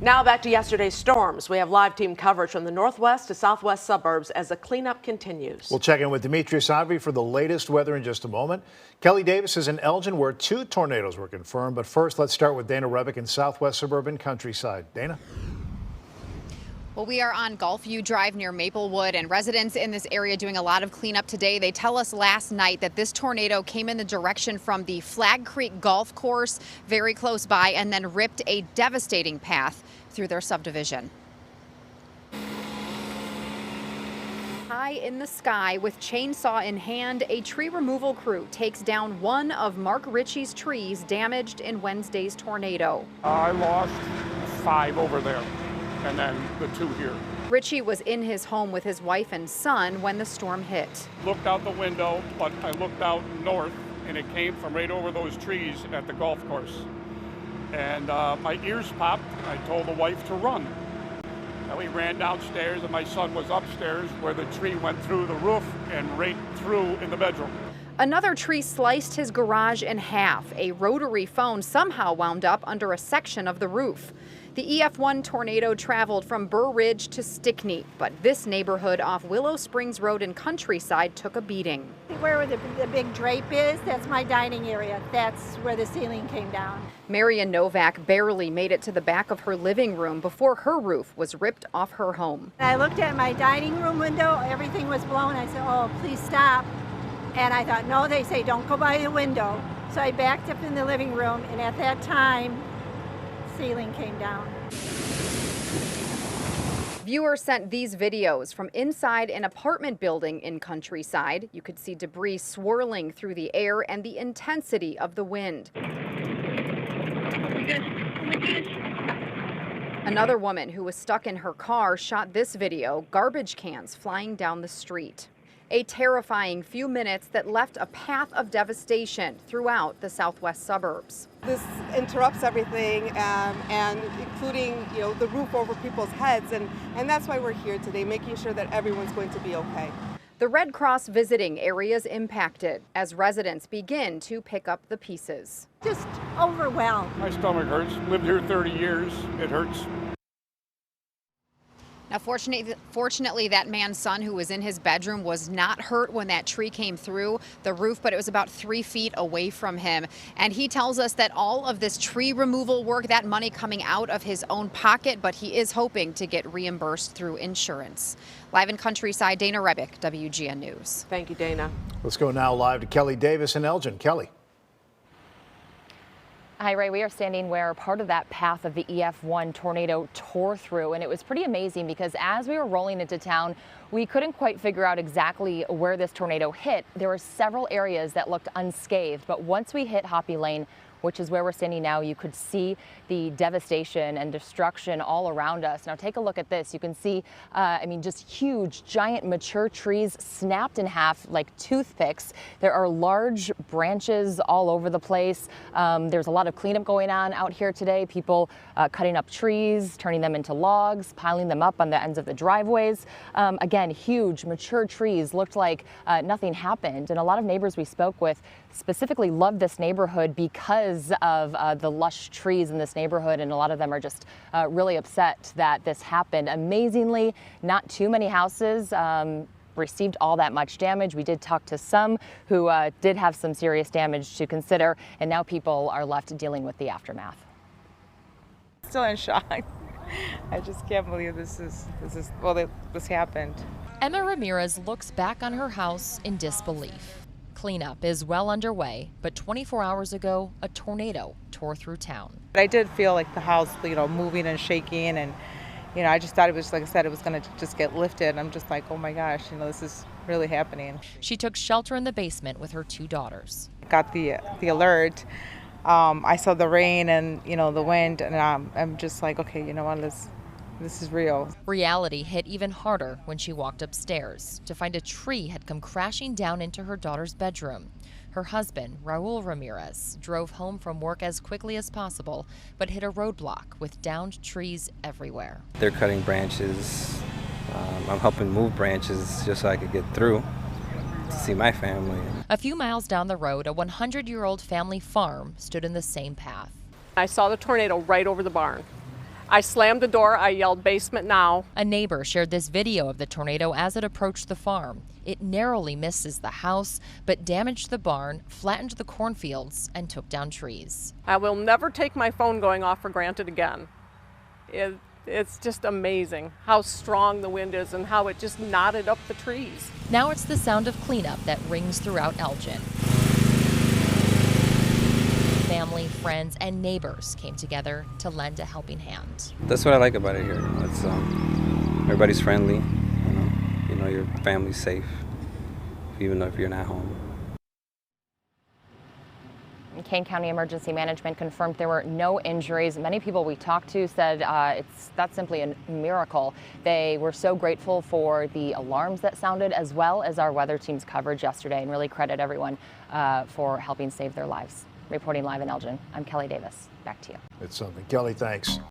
Now back to yesterday's storms. We have live team coverage from the northwest to southwest suburbs as the cleanup continues. We'll check in with Demetrius Avery for the latest weather in just a moment. Kelly Davis is in Elgin where 2 tornadoes were confirmed. But first, let's start with Dana Rebick in southwest suburban Countryside. Dana? Well, we are on Gulfview Drive near Maplewood, and residents in this area doing a lot of cleanup today. They tell us last night that this tornado came in the direction from the Flag Creek Golf Course very close by and then ripped a devastating path through their subdivision. High in the sky with chainsaw in hand, a tree removal crew takes down one of Mark Ritchie's trees damaged in Wednesday's tornado. I lost 5 over there, and then the 2 here. Ritchie was in his home with his wife and son when the storm hit. Looked out the window, but I looked out north, and it came from right over those trees at the golf course. And my ears popped. I told the wife to run. And we ran downstairs, and my son was upstairs where the tree went through the roof and right through in the bedroom. Another tree sliced his garage in half. A rotary phone somehow wound up under a section of the roof. The EF1 tornado traveled from Burr Ridge to Stickney, but this neighborhood off Willow Springs Road in Countryside took a beating. Where the big drape is, that's my dining area. That's where the ceiling came down. Marian Novak barely made it to the back of her living room before her roof was ripped off her home. I looked at my dining room window, everything was blown. I said, oh, please stop. And I thought, no, they say don't go by the window. So I backed up in the living room, and at that time, ceiling came down. Viewers sent these videos from inside an apartment building in Countryside. You could see debris swirling through the air and the intensity of the wind. Another woman who was stuck in her car shot this video, garbage cans flying down the street. A terrifying few minutes that left a path of devastation throughout the southwest suburbs. This interrupts everything, and including, the roof over people's heads, and that's why we're here today, making sure that everyone's going to be okay. The Red Cross visiting areas impacted as residents begin to pick up the pieces. Just overwhelmed. My stomach hurts. Lived here 30 years. It hurts. Now, fortunately, that man's son who was in his bedroom was not hurt when that tree came through the roof, but it was about 3 feet away from him. And he tells us that all of this tree removal work, that money coming out of his own pocket, but he is hoping to get reimbursed through insurance. Live in Countryside, Dana Rebick, WGN News. Thank you, Dana. Let's go now live to Kelly Davis in Elgin. Kelly. Hi, Ray. We are standing where part of that path of the EF1 tornado tore through, and it was pretty amazing because as we were rolling into town, we couldn't quite figure out exactly where this tornado hit. There were several areas that looked unscathed, but once we hit Hoppy Lane, which is where we're standing now, you could see the devastation and destruction all around us. Now take a look at this. You can see, just huge, giant, mature trees snapped in half like toothpicks. There are large branches all over the place. There's a lot of cleanup going on out here today. People cutting up trees, turning them into logs, piling them up on the ends of the driveways. Again, huge, mature trees. Looked like nothing happened. And a lot of neighbors we spoke with specifically love this neighborhood because of the lush trees in this neighborhood, and a lot of them are just really upset that this happened. Amazingly, not too many houses received all that much damage. We did talk to some who did have some serious damage to consider, and now people are left dealing with the aftermath. Still in shock. I just can't believe this happened. Emma Ramirez looks back on her house in disbelief. Cleanup is well underway, but 24 hours ago, a tornado tore through town. I did feel like the house, moving and shaking, and, I just thought it was, like I said, it was going to just get lifted. I'm just like, oh my gosh, this is really happening. She took shelter in the basement with her 2 daughters. Got the alert. I saw the rain and, the wind, and I'm just like, okay, you know what, this is real. Reality hit even harder when she walked upstairs to find a tree had come crashing down into her daughter's bedroom. Her husband, Raul Ramirez, drove home from work as quickly as possible, but hit a roadblock with downed trees everywhere. They're cutting branches. I'm helping move branches just so I could get through to see my family. A few miles down the road, a 100-year-old family farm stood in the same path. I saw the tornado right over the barn. I slammed the door. I yelled, "Basement now." A neighbor shared this video of the tornado as it approached the farm. It narrowly misses the house, but damaged the barn, flattened the cornfields, and took down trees. I will never take my phone going off for granted again. It's just amazing how strong the wind is and how it just knotted up the trees. Now it's the sound of cleanup that rings throughout Elgin. Family, friends, and neighbors came together to lend a helping hand. That's what I like about it here. It's everybody's friendly. You know your family's safe, even if you're not home. Kane County Emergency Management confirmed there were no injuries. Many people we talked to said that's simply a miracle. They were so grateful for the alarms that sounded, as well as our weather team's coverage yesterday, and really credit everyone for helping save their lives. Reporting live in Elgin, I'm Kelly Davis. Back to you. It's something. Kelly, thanks.